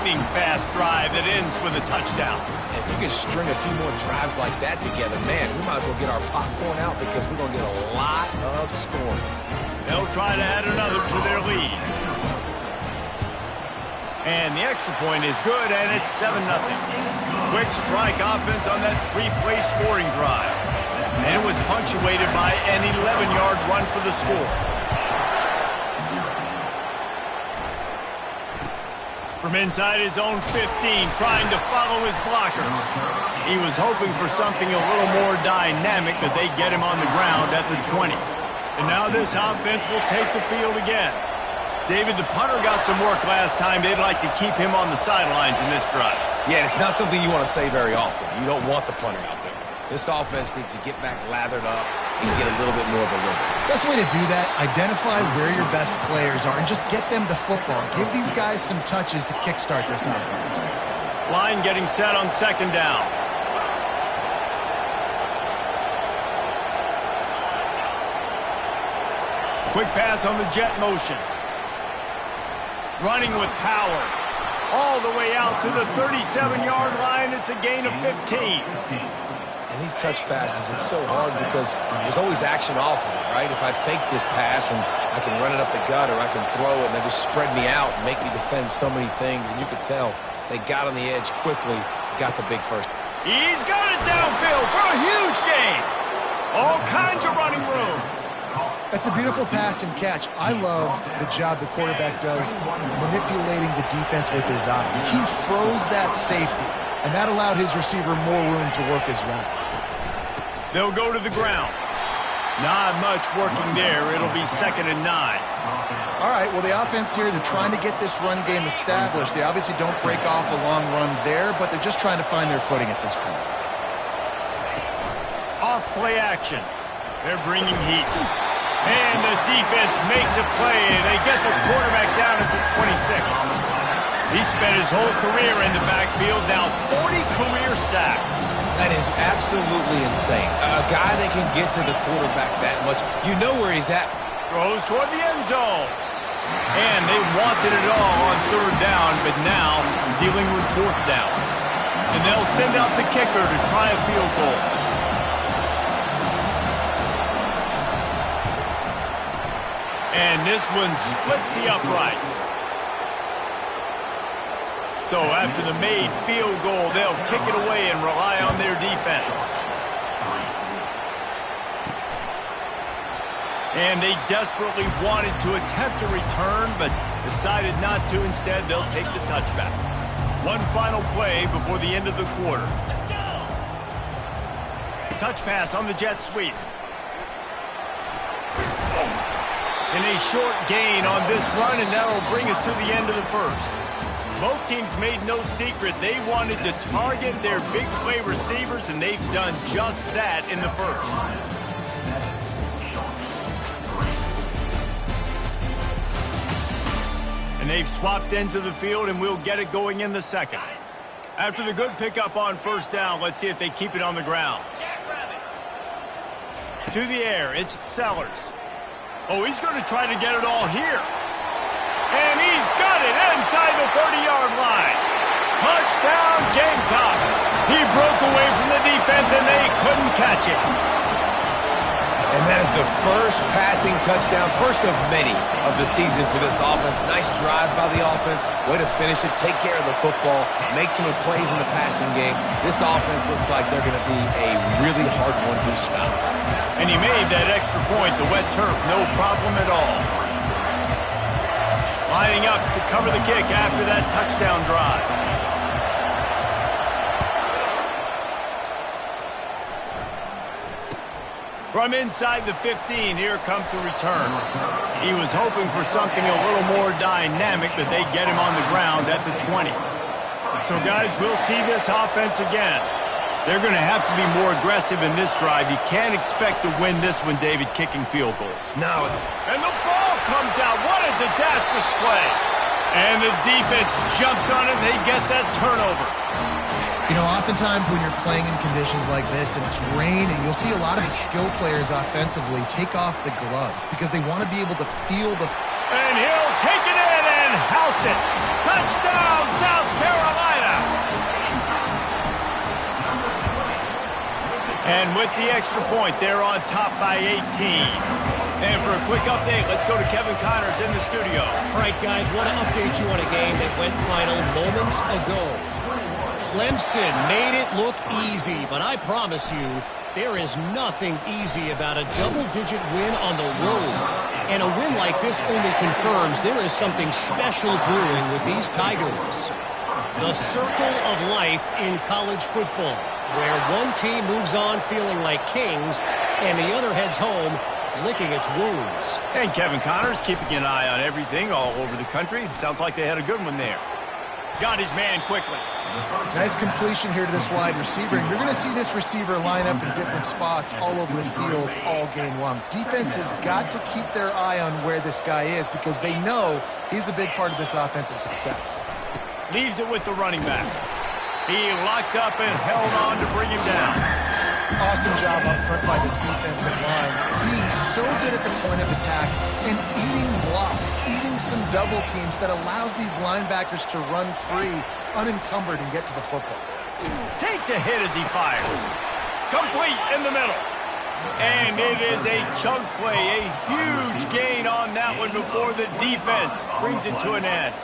lightning fast drive that ends with a touchdown. If you can string a few more drives like that together, man, we might as well get our popcorn out because we're going to get a lot of scoring. They'll try to add another to their lead. And the extra point is good, and it's 7-0. Quick strike offense on that 3-play scoring drive. And it was punctuated by an 11-yard run for the score. From inside his own 15, trying to follow his blockers. He was hoping for something a little more dynamic, but they get him on the ground at the 20. And now this offense will take the field again. David, the punter got some work last time. They'd like to keep him on the sidelines in this drive. Yeah, it's not something you want to say very often. You don't want the punter out there. This offense needs to get back lathered up and get a little bit more of a rhythm. Best way to do that, identify where your best players are and just get them the football. Give these guys some touches to kickstart this offense. Line getting set on second down. Quick pass on the jet motion. Running with power. All the way out to the 37-yard line. It's a gain of 15. And these touch passes, it's so hard because there's always action off of it, right? If I fake this pass and I can run it up the gut or I can throw it and they just spread me out and make me defend so many things. And you could tell they got on the edge quickly, got the big first. He's got it downfield for a huge gain. All kinds of running room. That's a beautiful pass and catch. I love the job the quarterback does manipulating the defense with his eyes. He froze that safety, and that allowed his receiver more room to work his route. They'll go to the ground. Not much working there. It'll be 2nd and 9. All right, well, the offense here, they're trying to get this run game established. They obviously don't break off a long run there, but they're just trying to find their footing at this point. Off play action. They're bringing heat. And the defense makes a play, and they get the quarterback down at the 26. He spent his whole career in the backfield, now 40 career sacks. That is absolutely insane. A guy that can get to the quarterback that much, you know where he's at. Throws toward the end zone. And they wanted it all on 3rd down, but now dealing with 4th down. And they'll send out the kicker to try a field goal. And this one splits the uprights. So after the made field goal, they'll kick it away and rely on their defense. And they desperately wanted to attempt a return, but decided not to. Instead, they'll take the touchback. One final play before the end of the quarter. Touch pass on the jet sweep. And a short gain on this run, and that'll bring us to the end of the first. Both teams made no secret they wanted to target their big play receivers, and they've done just that in the first. And they've swapped ends of the field, and we'll get it going in the second. After the good pickup on 1st down, let's see if they keep it on the ground. To the air, it's Sellers. Oh, he's going to try to get it all here. And he's got it inside the 30-yard line. Touchdown, Gamecocks. He broke away from the defense, and they couldn't catch him. And that is the first passing touchdown, first of many of the season for this offense. Nice drive by the offense. Way to finish it, take care of the football, make some plays in the passing game. This offense looks like they're going to be a really hard one to stop. And he made that extra point, the wet turf, no problem at all. Lining up to cover the kick after that touchdown drive. From inside the 15, here comes the return. He was hoping for something a little more dynamic, but they get him on the ground at the 20. So, guys, we'll see this offense again. They're going to have to be more aggressive in this drive. You can't expect to win this one, David, kicking field goals. No. And the ball comes out. What a disastrous play. And the defense jumps on it, and they get that turnover. You know, oftentimes when you're playing in conditions like this and it's raining, you'll see a lot of the skill players offensively take off the gloves because they want to be able to feel the... And he'll take it in and house it. Touchdown, South And with the extra point, they're on top by 18. And for a quick update, let's go to Kevin Connors in the studio. All right, guys, want to update you on a game that went final moments ago. Clemson made it look easy, but I promise you, there is nothing easy about a double-digit win on the road. And a win like this only confirms there is something special brewing with these Tigers. The circle of life in college football, where one team moves on feeling like kings and the other heads home licking its wounds. And Kevin Connors keeping an eye on everything all over the country. Sounds like they had a good one there. Got his man quickly. Nice completion here to this wide receiver. And you're going to see this receiver line up in different spots all over the field all game long. Defense has got to keep their eye on where this guy is because they know he's a big part of this offense's success. Leaves it with the running back. He locked up and held on to bring him down. Awesome job up front by this defensive line. Being so good at the point of attack and eating blocks, eating some double teams that allows these linebackers to run free, unencumbered, and get to the football. Takes a hit as he fires. Complete in the middle. And it is a chunk play, a huge gain on that one before the defense brings it to an end.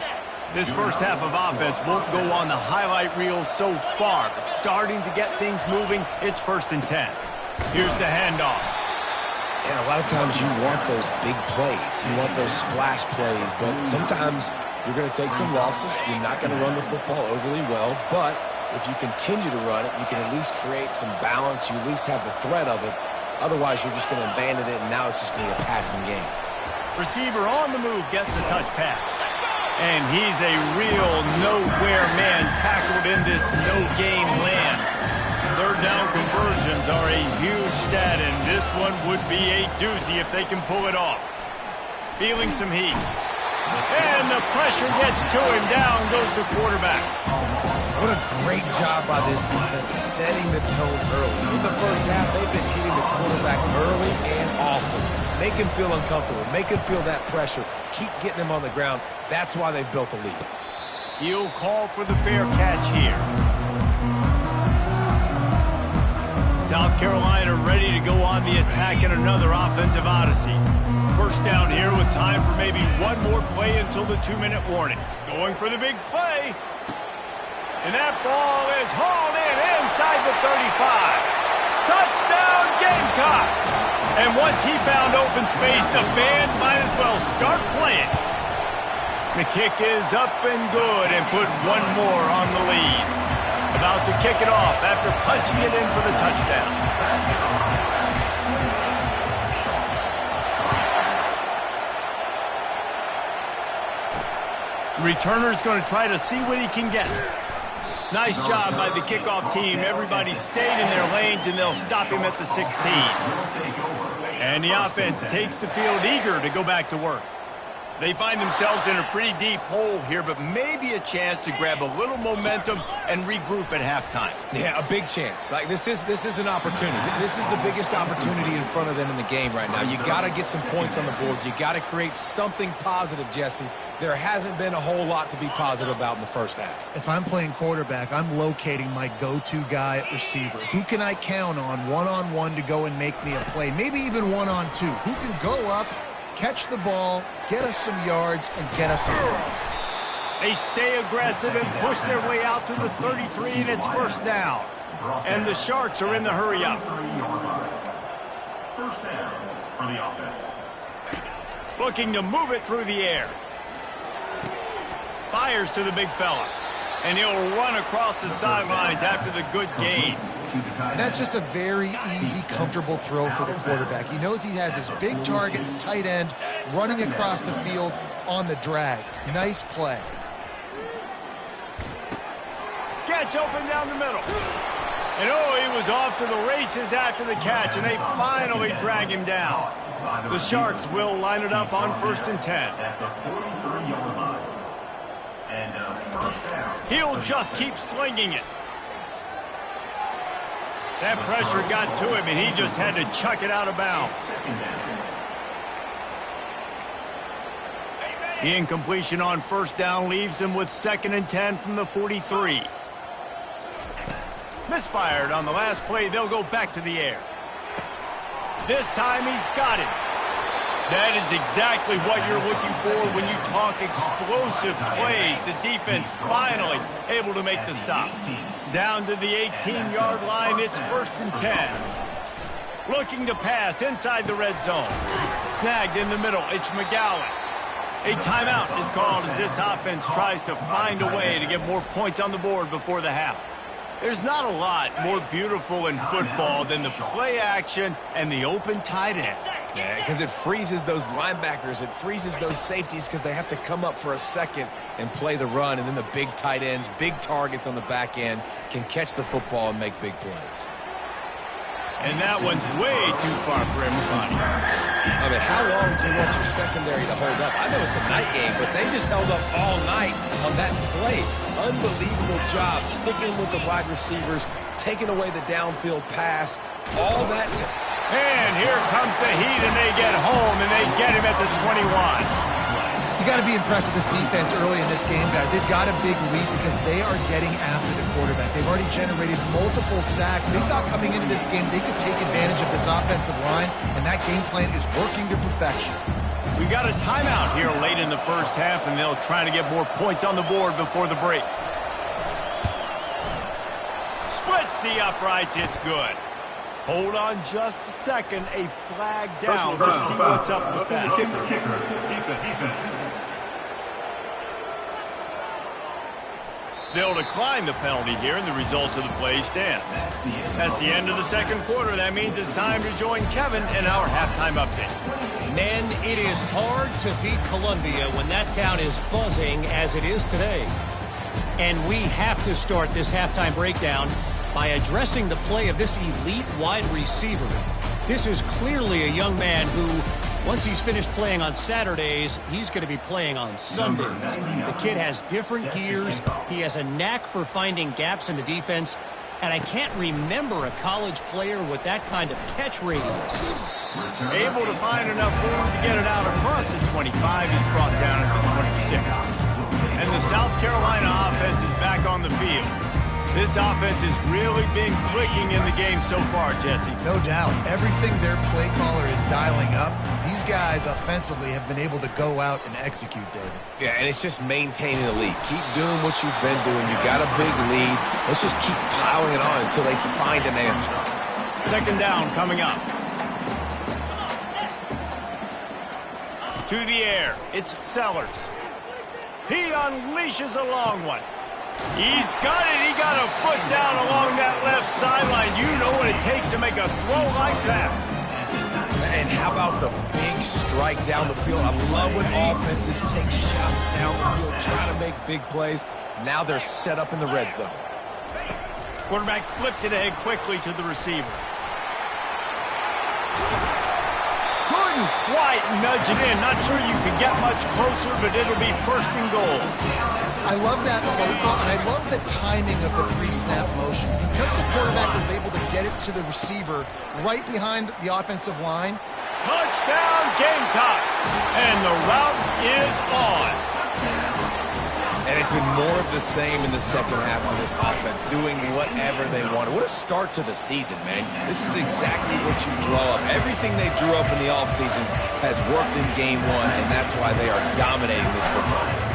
This first half of offense won't go on the highlight reel so far, but starting to get things moving, it's 1st and 10. Here's the handoff. And a lot of times you want those big plays. You want those splash plays, but sometimes you're going to take some losses. You're not going to run the football overly well, but if you continue to run it, you can at least create some balance. You at least have the threat of it. Otherwise, you're just going to abandon it, and now it's just going to be a passing game. Receiver on the move gets the touch pass. And he's a real nowhere man tackled in this no-gain land. Third down conversions are a huge stat, and this one would be a doozy if they can pull it off. Feeling some heat. And the pressure gets to him. Down goes the quarterback. What a great job by this defense setting the tone early. In the first half, they've been hitting the quarterback early and often. Make him feel uncomfortable. Make him feel that pressure. Keep getting him on the ground. That's why they've built a lead. He'll call for the fair catch here. South Carolina ready to go on the attack in another offensive odyssey. First down here with time for maybe one more play until the 2-minute warning. Going for the big play. And that ball is hauled in inside the 35. Touchdown Gamecocks! And once he found open space, the band might as well start playing. The kick is up and good and put one more on the lead. About to kick it off after punching it in for the touchdown. The returner's going to try to see what he can get. Nice job by the kickoff team. Everybody stayed in their lanes, and they'll stop him at the 16. And the offense takes the field eager to go back to work. They find themselves in a pretty deep hole here, but maybe a chance to grab a little momentum and regroup at halftime. Yeah, a big chance. Like this is an opportunity. This is the biggest opportunity in front of them in the game right now. You got to get some points on the board. You got to create something positive, Jesse. There hasn't been a whole lot to be positive about in the first half. If I'm playing quarterback, I'm locating my go-to guy at receiver. Who can I count on one-on-one to go and make me a play? Maybe even one-on-two. Who can go up, catch the ball, get us some yards, and get us some points. They stay aggressive and push their way out to the 33, and it's first down. And the Sharks are in the hurry-up. First down for the offense. Looking to move it through the air. Fires to the big fella. And he'll run across the sidelines after the good gain. That's just a very easy, comfortable throw for the quarterback. He knows he has his big target, the tight end, running across the field on the drag. Nice play. Gets open down the middle. And oh, he was off to the races after the catch, and they finally drag him down. The Sharks will line it up on 1st and 10. He'll just keep slinging it. That pressure got to him, and he just had to chuck it out of bounds. The incompletion on first down leaves him with 2nd and 10 from the 43. Misfired on the last play. They'll go back to the air. This time he's got it. That is exactly what you're looking for when you talk explosive plays. The defense finally able to make the stop. Down to the 18-yard line, it's 1st and 10. Looking to pass inside the red zone. Snagged in the middle, it's McGowan. A timeout is called as this offense tries to find a way to get more points on the board before the half. There's not a lot more beautiful in football than the play action and the open tight end. Yeah, because it freezes those linebackers. It freezes those safeties because they have to come up for a second and play the run. And then the big tight ends, big targets on the back end can catch the football and make big plays. And that one's way too far for everybody. I mean, how long do you want your secondary to hold up? I know it's a night game, but they just held up all night on that play. Unbelievable job sticking with the wide receivers, taking away the downfield pass, all that. And here comes the heat, and they get home, and they get him at the 21. You got to be impressed with this defense early in this game, guys. They've got a big lead because they are getting after the quarterback. They've already generated multiple sacks. They thought coming into this game they could take advantage of this offensive line, and that game plan is working to perfection. We got a timeout here late in the first half, and they'll try to get more points on the board before the break. Splits the uprights. It's good. Hold on just a second. A flag down. Let's see what's up with that. Kicker. Defense. They'll decline the penalty here, and the result of the play stands. That's the end of the second quarter. That means it's time to join Kevin in our halftime update. Men, it is hard to beat Columbia when that town is buzzing as it is today. And we have to start this halftime breakdown by addressing the play of this elite wide receiver. This is clearly a young man who, once he's finished playing on Saturdays, he's going to be playing on Sundays. The kid has different gears. He has a knack for finding gaps in the defense. And I can't remember a college player with that kind of catch radius. Able to find enough room to get it out across the 25. He's brought down at the 26. And the South Carolina offense is back on the field. This offense has really been clicking in the game so far, Jesse. No doubt. Everything their play caller is dialing up, these guys offensively have been able to go out and execute, David. Yeah, and it's just maintaining the lead. Keep doing what you've been doing. You got a big lead. Let's just keep piling it on until they find an answer. Second down coming up. To the air. It's Sellers. He unleashes a long one. He's got it. He got a foot down along that left sideline. You know what it takes to make a throw like that. And how about the big strike down the field? I love when offenses take shots down the field, trying to make big plays. Now they're set up in the red zone. Quarterback flips it ahead quickly to the receiver. Couldn't quite nudge it in. Not sure you could get much closer, but it'll be 1st and goal. I love that play call, and I love the timing of the pre-snap motion. Because the quarterback was able to get it to the receiver right behind the offensive line. Touchdown, Gamecocks! And the route is on. And it's been more of the same in the second half of this offense, doing whatever they wanted. What a start to the season, man. This is exactly what you draw up. Everything they drew up in the offseason has worked in game one, and that's why they are dominating this football game.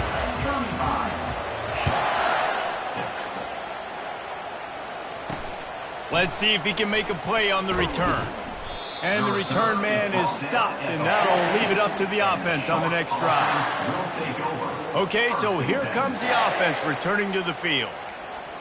Let's see if he can make a play on the return. And the return man is stopped, and that'll leave it up to the offense on the next drive. Okay, so here comes the offense returning to the field.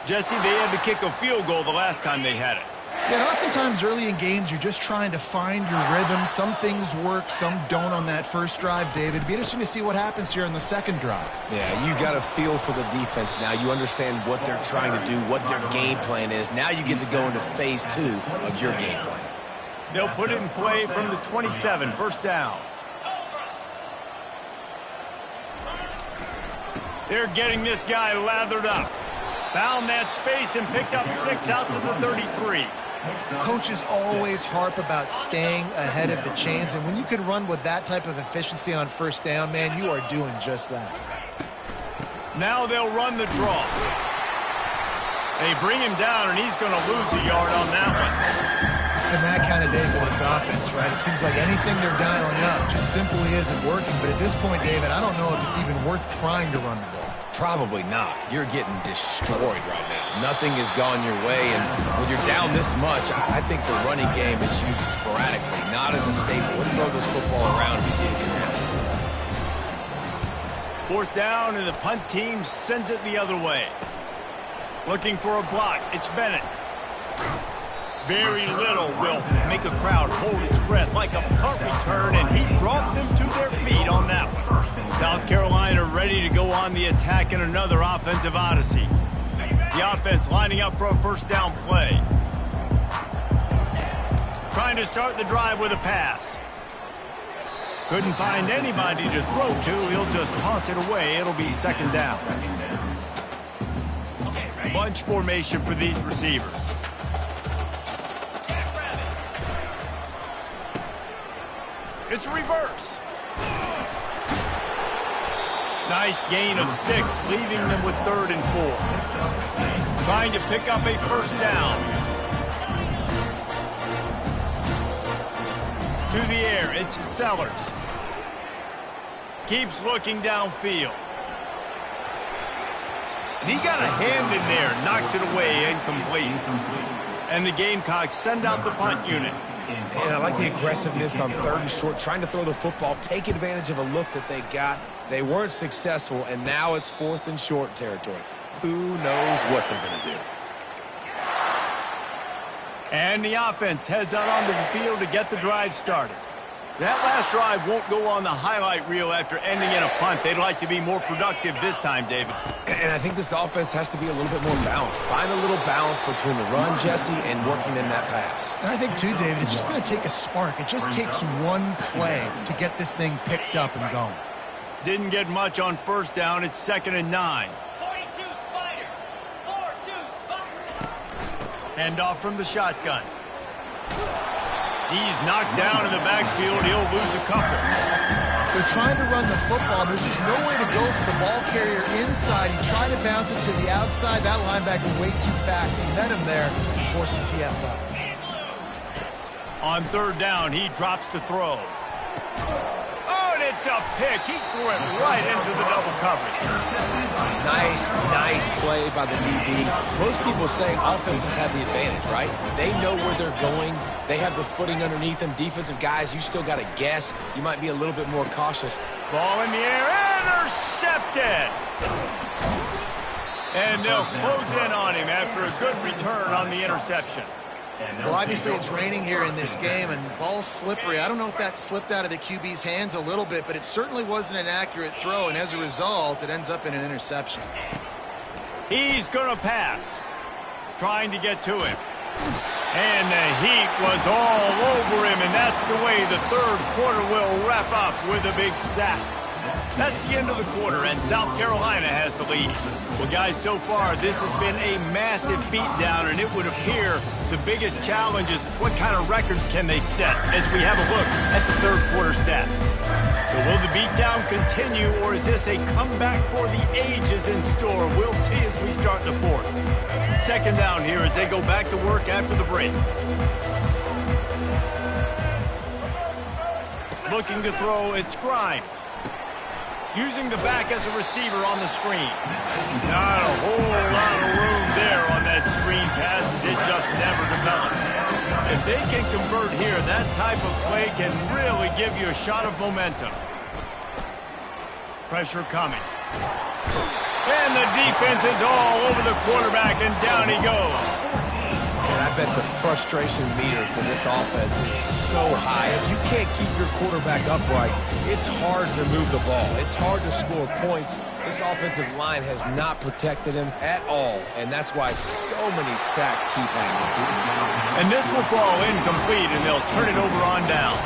Jesse, they had to kick a field goal the last time they had it. Yeah, and oftentimes early in games, you're just trying to find your rhythm. Some things work, some don't on that first drive, David. It'd be interesting to see what happens here on the second drive. Yeah, you got a feel for the defense now. You understand what they're trying to do, what their game plan is. Now you get to go into phase 2 of your game plan. They'll put it in play from the 27, 1st down. They're getting this guy lathered up. Found that space and picked up 6 out to the 33. Coaches always harp about staying ahead of the chains, and when you can run with that type of efficiency on 1st down, man, you are doing just that. Now they'll run the draw. They bring him down, and he's going to lose a yard on that one. It's been that kind of day for this offense, right? It seems like anything they're dialing up just simply isn't working. But at this point, David, I don't know if it's even worth trying to run the ball. Probably not. You're getting destroyed right now. Nothing has gone your way, and when you're down this much, I think the running game is used sporadically, not as a staple. Let's throw this football around and see what can happen. 4th down, and the punt team sends it the other way. Looking for a block. It's Bennett. Very little will make a crowd hold its breath like a punt return, and he brought them to their feet on that one. South Carolina ready to go on the attack in another offensive odyssey. The offense lining up for a 1st down play. Trying to start the drive with a pass. Couldn't find anybody to throw to. He'll just toss it away. It'll be 2nd down. Bunch formation for these receivers. It's reverse. Nice gain of 6, leaving them with 3rd and 4. Trying to pick up a 1st down. To the air, it's Sellers. Keeps looking downfield. And he got a hand in there, knocks it away, incomplete. And the Gamecocks send out the punt unit. And I like the aggressiveness on 3rd and short, trying to throw the football, take advantage of a look that they got. They weren't successful, and now it's 4th and short territory. Who knows what they're going to do? And the offense heads out onto the field to get the drive started. That last drive won't go on the highlight reel after ending in a punt. They'd like to be more productive this time, David. And I think this offense has to be a little bit more balanced. Find a little balance between the run, Jesse, and working in that pass. And I think, too, David, it's just going to take a spark. It just takes one play to get this thing picked up and going. Didn't get much on 1st down. It's 2nd and 9. 42 Spider. 4-2 Spider. Handoff from the shotgun. He's knocked down in the backfield. He'll lose a couple. They're trying to run the football, and there's just no way to go for the ball carrier inside. He tried to bounce it to the outside. That linebacker way too fast. He met him there and forced the TFL. On 3rd down, he drops to throw. Oh, and it's a pick. He threw it right into the double coverage. Nice play by the DB. Most people say offenses have the advantage, right? They know where they're going. They have the footing underneath them. Defensive guys, you still got to guess. You might be a little bit more cautious. Ball in the air, intercepted. And they'll close in on him after a good return on the interception. Well, obviously it's raining here in this game, and the ball's slippery. I don't know if that slipped out of the QB's hands a little bit, but it certainly wasn't an accurate throw, and as a result, it ends up in an interception. He's going to pass. Trying to get to him. And the heat was all over him, and that's the way the 3rd quarter will wrap up with a big sack. That's the end of the quarter, and South Carolina has the lead. Well, guys, so far, this has been a massive beatdown, and it would appear the biggest challenge is what kind of records can they set as we have a look at the 3rd quarter stats. So will the beatdown continue, or is this a comeback for the ages in store? We'll see as we start the 4th. 2nd down here as they go back to work after the break. Looking to throw, it's Grimes. Using the back as a receiver on the screen. Not a whole lot of room there on that screen pass as it just never developed. If they can convert here, that type of play can really give you a shot of momentum. Pressure coming. And the defense is all over the quarterback, and down he goes. And I bet the frustration meter for this offense is so high. If you can't keep your quarterback upright, it's hard to move the ball. It's hard to score points. This offensive line has not protected him at all, and that's why so many sacks keep happening. And this will fall incomplete, and they'll turn it over on down.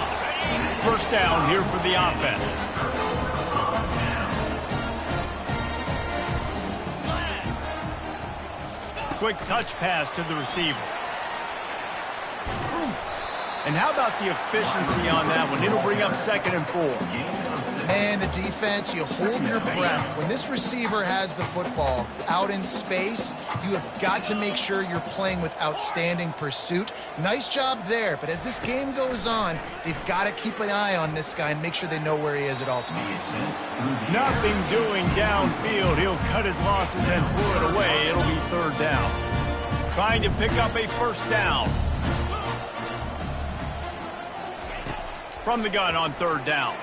1st down here for the offense. Quick touch pass to the receiver. And how about the efficiency on that one? It'll bring up 2nd and 4. And the defense, you hold your breath. When this receiver has the football out in space, you have got to make sure you're playing with outstanding pursuit. Nice job there, but as this game goes on, they've got to keep an eye on this guy and make sure they know where he is at all times. Nothing doing downfield. He'll cut his losses and throw it away. It'll be third down. Trying to pick up a first down. From the gun on third down.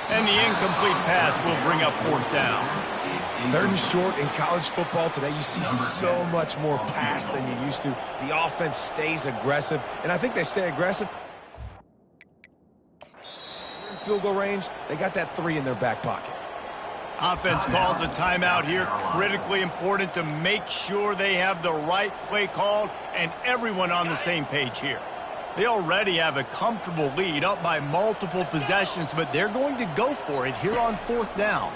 And the incomplete pass will bring up fourth down. Third and short in college football today, you see so much more pass than you used to. The offense stays aggressive, and I think they stay aggressive. In field goal range, they got that 3 in their back pocket. Offense calls a timeout here. Critically important to make sure they have the right play called and everyone on the same page here. They already have a comfortable lead up by multiple possessions, but they're going to go for it here on fourth down.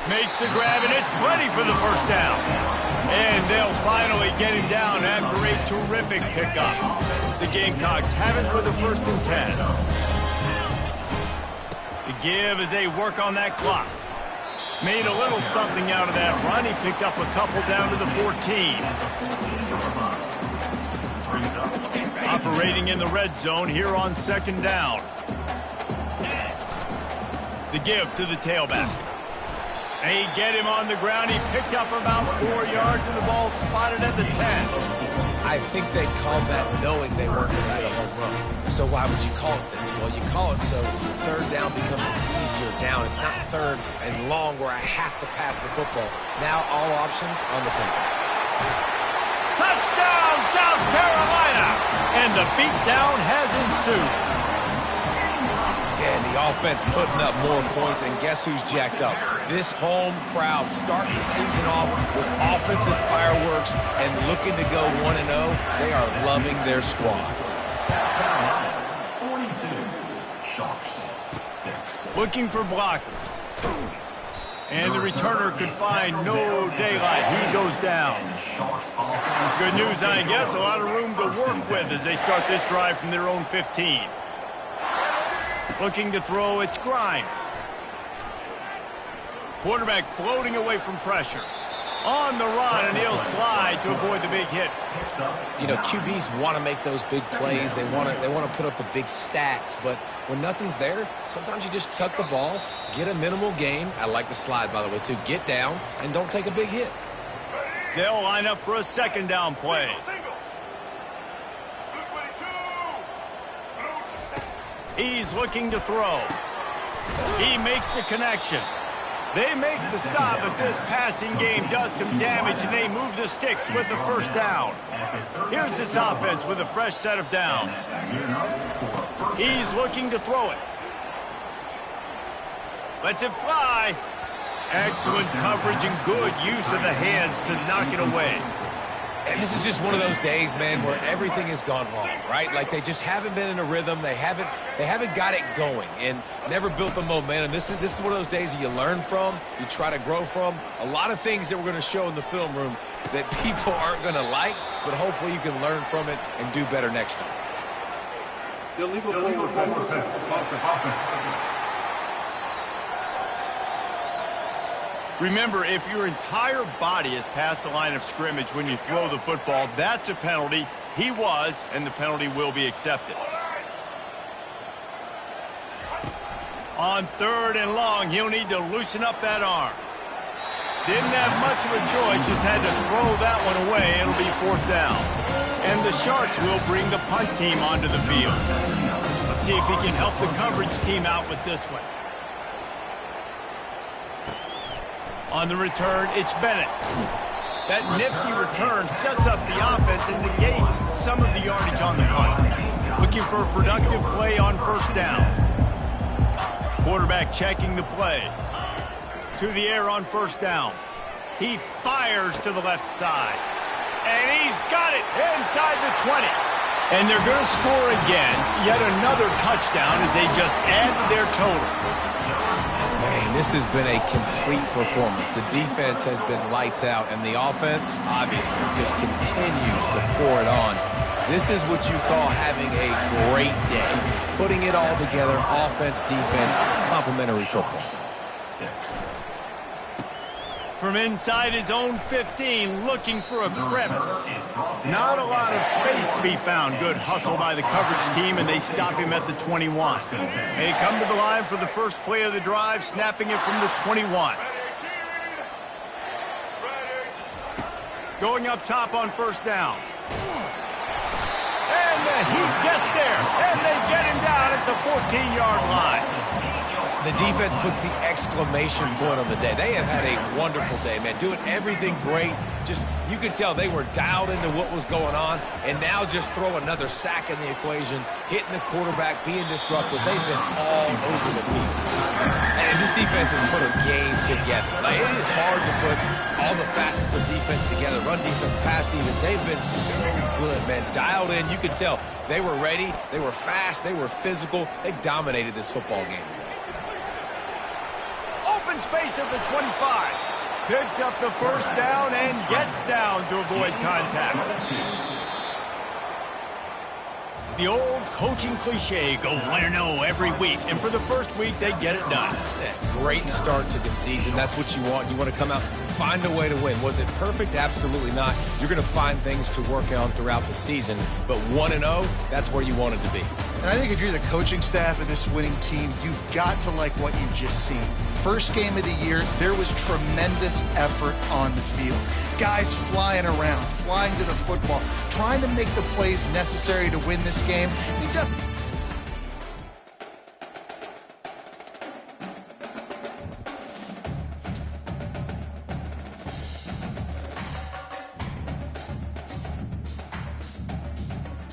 Makes the grab, and it's plenty for the first down. And they'll finally get him down after a terrific pickup. The Gamecocks have it for the 1st and 10. The give as they work on that clock. Made a little something out of that run. He picked up a couple down to the 14. Operating in the red zone here on 2nd down. The give to the tailback. They get him on the ground. He picked up about 4 yards, and the ball spotted at the 10. I think they called that knowing they weren't going to hit a home run. So why would you call it then? Well, you call it so third down becomes an easier down. It's not third and long where I have to pass the football. Now all options on the table. Touchdown, South Carolina! And the beatdown has ensued. Yeah, and the offense putting up more points, and guess who's jacked up? This home crowd starting the season off with offensive fireworks and looking to go 1-0. They are loving their squad. 42. Sharks 6. Looking for blockers. And the returner could find no daylight. He goes down. Good news, I guess. A lot of room to work with as they start this drive from their own 15. Looking to throw, it's Grimes. Quarterback floating away from pressure. On the run, and he'll slide to avoid the big hit. You know, QBs want to make those big plays. They want to put up the big stats. But when nothing's there, sometimes you just tuck the ball, get a minimal gain. I like the slide, by the way, too. Get down and don't take a big hit. They'll line up for a 2nd down play. He's looking to throw. He makes the connection. They make the stop, but this passing game does some damage, and they move the sticks with the first down. Here's this offense with a fresh set of downs. He's looking to throw it. Lets it fly. Excellent coverage and good use of the hands to knock it away. And this is just one of those days, man, where everything has gone wrong, right? Like they just haven't been in a rhythm. They haven't got it going and never built the momentum. This is one of those days that you learn from, you try to grow from. A lot of things that we're going to show in the film room that people aren't going to like, but hopefully you can learn from it and do better next time. Illegal forward pass. Remember, if your entire body is past the line of scrimmage when you throw the football, that's a penalty. He was, and the penalty will be accepted. On 3rd and long, he'll need to loosen up that arm. Didn't have much of a choice, just had to throw that one away. It'll be 4th down. And the Sharks will bring the punt team onto the field. Let's see if he can help the coverage team out with this one. On the return, it's Bennett. That nifty return sets up the offense and negates some of the yardage on the punt. Looking for a productive play on 1st down. Quarterback checking the play. To the air on 1st down. He fires to the left side. And he's got it inside the 20. And they're going to score again. Yet another touchdown as they just add to their total. Man, this has been a complete performance. The defense has been lights out, and the offense, obviously, just continues to pour it on. This is what you call having a great day. Putting it all together, offense, defense, complementary football. From inside his own 15, looking for a crevice. Not a lot of space to be found. Good hustle by the coverage team, and they stop him at the 21. They come to the line for the first play of the drive, snapping it from the 21. Going up top on first down. And the Heat gets there, and they get him down at the 14-yard line. The defense puts the exclamation point on the day. They have had a wonderful day, man. Doing everything great. Just, you could tell they were dialed into what was going on, and now just throw another sack in the equation, hitting the quarterback, being disruptive. They've been all over the field. And this defense has put a game together. Like, it is hard to put all the facets of defense together. Run defense, pass defense. They've been so good, man. Dialed in. You could tell they were ready. They were fast. They were physical. They dominated this football game today. Open space at the 25. Picks up the first down and gets down to avoid contact. The old coaching cliche, go 1-0 every week. And for the first week, they get it done. Great start to the season. That's what you want. You want to come out, find a way to win. Was it perfect? Absolutely not. You're going to find things to work on throughout the season. But 1-0, that's where you want it to be. And I think if you're the coaching staff of this winning team, you've got to like what you've just seen. First game of the year, there was tremendous effort on the field. Guys flying around, flying to the football, trying to make the plays necessary to win this game.